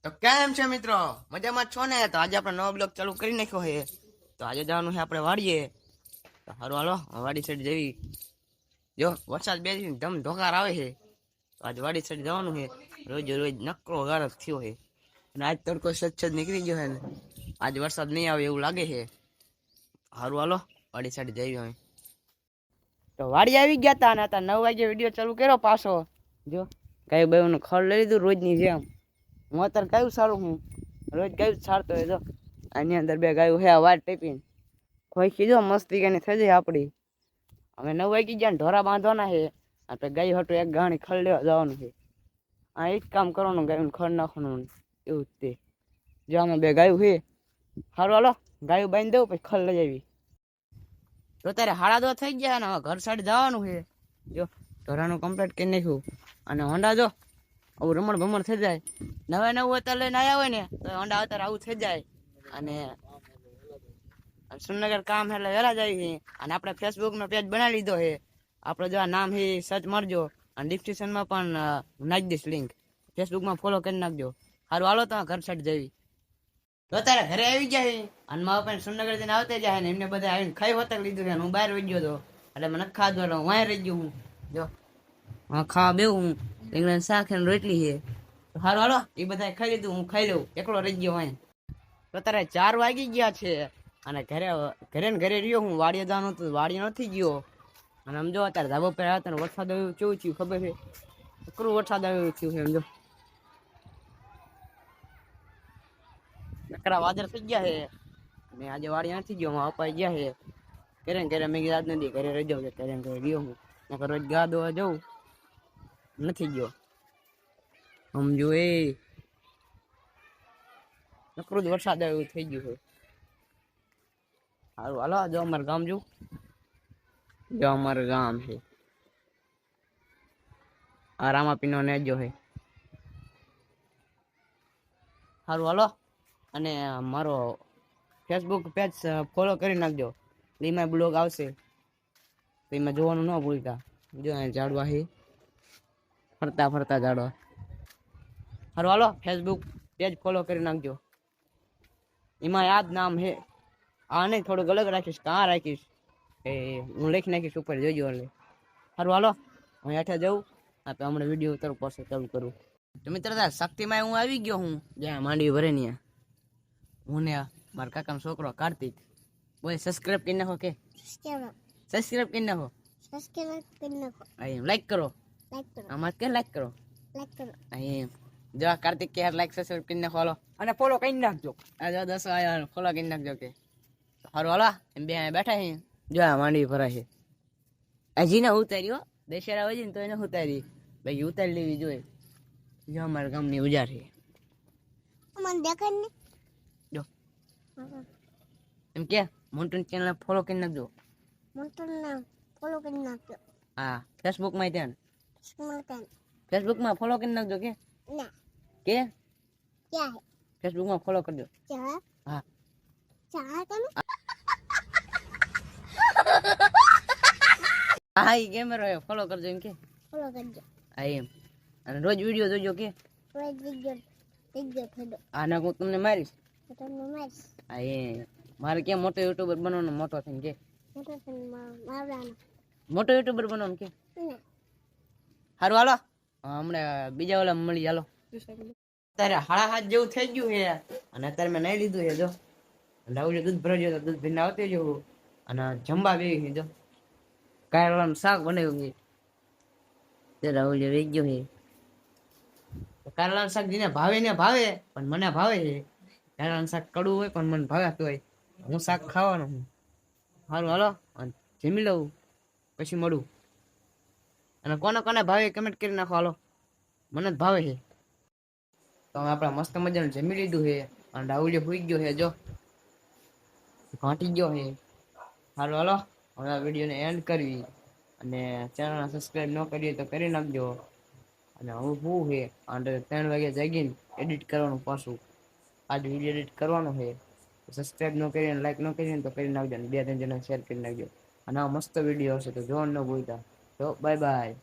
તો કેમ છે મિત્રો? મજામાં છો ને? તો આજે આપણે નવો બ્લોગ ચાલુ કરી નાખ્યો છે. તો આજે જવાનું છે આપણે વાડીએ. તો હારું હાલો વાડી સાઈડ જઈ. જો વરસાદ બે દિન ધમ ધોકાર આવે છે. તો આજે વાડી સાઈડ જવાનું છે. રોજ રોજ નકરો ગારજ થયો છે અને આજ તડકો સચ્છ નીકળી ગયો છે ને આજ વરસાદ નહીં આવે એવું લાગે છે. હારું હાલો વાડી સાઈડ જઈ અમે. તો વાડી આવી ગયા તા અને હતા 9 વાગે વિડીયો ચાલુ કર્યો પાછો. જો કઈ ભાઈનું ખડ લઈ લીધું રોજની જેમ. હું અત્યારે ગાયું સારું હું રોજ ગાયું છાડતો હોય. જો આની અંદર બે ગાયું હે વાટ ટેપીને કોઈ કીધો મસ્તી કઈ થઈ જાય આપડી. અમે 9 વાગી ગયા ને ઢોરા બાંધવાના છે. આપણે ગાય હટું એક ગાણી ખડ લેવા જવાનું છે. આ એક કામ કરવાનું ગાયું ખડ નાખવાનું એવું જ તે. જો આમાં બે ગાયું છે. સારું હાલો ગાયું બાંધી દઉં પછી ખડ લઈ આવી. તો ત્યારે 10:30 થઈ ગયા ને હવે ઘર સાઈડ જવાનું છે. જો ઢોરાનું કમ્પ્લીટ કરી નાખ્યું અને હોંડા જો આવું રમણ ભમણ થઈ જાય. નવું અત્યારે લઈને આવ્યા હોય ને તો હોંડા અત્યારે આવું થઈ જાય. અને સુરનગર કામ એટલે વહેલા જાય. અને આપણે ફેસબુકનો પેજ બનાવી લીધો છે. આપણે જો આ નામ છે સર્ચ મારજો અને ડિસ્ક્રિપ્શનમાં પણ નાખી દઈશ લિંક. ફેસબુકમાં ફોલો કરી નાખજો. સારું હાલો તો ઘર સાઈડ જવી. તો અત્યારે ઘરે આવી ગયા છે અને મારા પણ સુરનગર જઈને આવતા જાય ને એમને બધા આવીને ખાઈ હોતક લીધું છે. હું બહાર વહી ગયો હતો એટલે મને ખાધો એટલે હું રહી ગયો હું. જો હા ખાવા બેવું હું રીંગણાનું શાક અને રોટલી છે. સારું હાલો એ બધા ખાઈ લીધું હું ખાઈ લઉં એકલો રહી ગયો હોય. તો અત્યારે 4 વાગી ગયા છે અને ઘરે ને ઘરે રહ્યો હું. વાડીએ જવાનું હતું વાડી નથી ગયો. અને આમ જો અત્યારે ધાબા પર આવ્યા હતા વરસાદ આવ્યું કેવું થયું ખબર છે? એકરું વરસાદ આવ્યું થયું છે. એમ જો નકરા વાદળ થઈ ગયા છે અને આજે વાડી નથી ગયો. હું અપાઈ ગયા છે ઘરે ને ઘરે. મેં કીધું આજ નથી ઘરે રહી જાઉં. ઘરે ને ઘરે ગયો હું નકર રોજ ગા દોવા જવું નથી ગયો. સમજો એ નકરું જ વરસાદ આવ્યું થઈ ગયું છે. સારું હાલો જો અમારું ગામ જો અમારું ગામ છે આ રામાપીનો નેજો છે. સારું હાલો અને મારો ફેસબુક પેજ ફોલો કરી નાખજો. એમાં બ્લોગ આવશે તો એમાં જોવાનું ન ભૂલતા. જો ઝાડવા છે ફરતા ફરતા ઝાડવા. સારું હાલો ફેસબુક પેજ ફોલો કરી નાખજો. એમાં યાદ નામ છે આ નહીં થોડુંક અલગ રાખીશ. કાં રાખીશ એ હું લખી નાખીશ ઉપર જોજો. એટલે સારું હાલો હું હેઠે જઉં. આ તો હમણાં વિડીયો ઉતરું પાસે ચાલુ કરું. તો મિત્ર શક્તિમાં હું આવી ગયો હું જ્યાં માંડવી ભરે ને હું ને મારા કાકાનો છોકરો કાર્તિક. બોલ સબસ્ક્રાઇબ કરી નાખો કે સબસ્ક્રાઇબ કરી નાખો. એમ લાઈક કરો. આમાં કે લાઈક કરો. એમ જો કાર્તિક કે લાઈક સબસ્ક્રાઇબ કરી નાખો હાલો અને ફોલો કરી નાખજો. આ જો 10 આયા ફોલો કરી નાખજો કે સારું હાલો. એમ બે બેઠા છે જો માંડવી ભરાય છે. હજી ને ઉતાર્યો દશેરા હોય ને તો એને ઉતારી ભાઈ ઉતારી લેવી જોઈએ. જો અમારા ગામની ઉજાર છે જો એમ કે મોન્ટન ચેનલ ફોલો કરી નાખજો. હા ફેસબુક માં ત્યાં ફેસબુક માં ફોલો કરી નાખજો કે ફેસબુક માં ફોલો કરજો. હા હા એ કેમેરો ફોલો કરજો એમ કે હા એમ. અને રોજ વિડીયો જોજો કે હા ના હું તમને મારીશ. હા એ મારે કેમ મોટો યુટ્યુબર બનવાનો મોટો થઈને કે મોટો યુટ્યુબર બનવાનું કે સારું હાલો હમણાં બીજા ઓલા મળી હાલો. અત્યારે 7:30 જેવું થઈ ગયું છે અને અત્યારે મેં નહીં લીધું છે. જો રાહુલે દૂધ ભરાઈ ગયો દૂધ ભીને આવતી જવું અને જમવા બેવી છે. જો કારેલાનું શાક બનાવ્યું છે. રાહુલ રહી ગયો છે. કારેલાનું શાક જેને ભાવે ને ભાવે પણ મને ભાવે છે. કારેલાનું શાક કડવું હોય પણ મને ભાવે હોય. હું શાક ખાવાનો હું. સારું હાલો જમી લઉં પછી મળું. અને કોને કોને ભાવે કમેન્ટ કરી નાખો હાલો. મને જ ભાવે છે. તો આપણે મસ્ત મજાનું જમી લીધું છે અને રાહુલે સુઈ ગયો છે. જો ઘાંટી ગયો છે. સારું હાલો હવે આ વિડીયોને એન્ડ કરવી અને ચેનલને સબસ્ક્રાઈબ ન કરીએ તો કરી નાખજો. અને હું શું છે 3 વાગે જાગીને એડિટ કરવાનું પાછું. આજ વિડીયો એડિટ કરવાનો છે. સબસ્ક્રાઈબ ન કરીને લાઈક ન કરીને તો કરી નાખજો. 2-3 જણા શેર કરી નાખજો. અને આ મસ્ત વિડીયો હશે તો જોવાનું ન ભૂલતા. તો બાય બાય.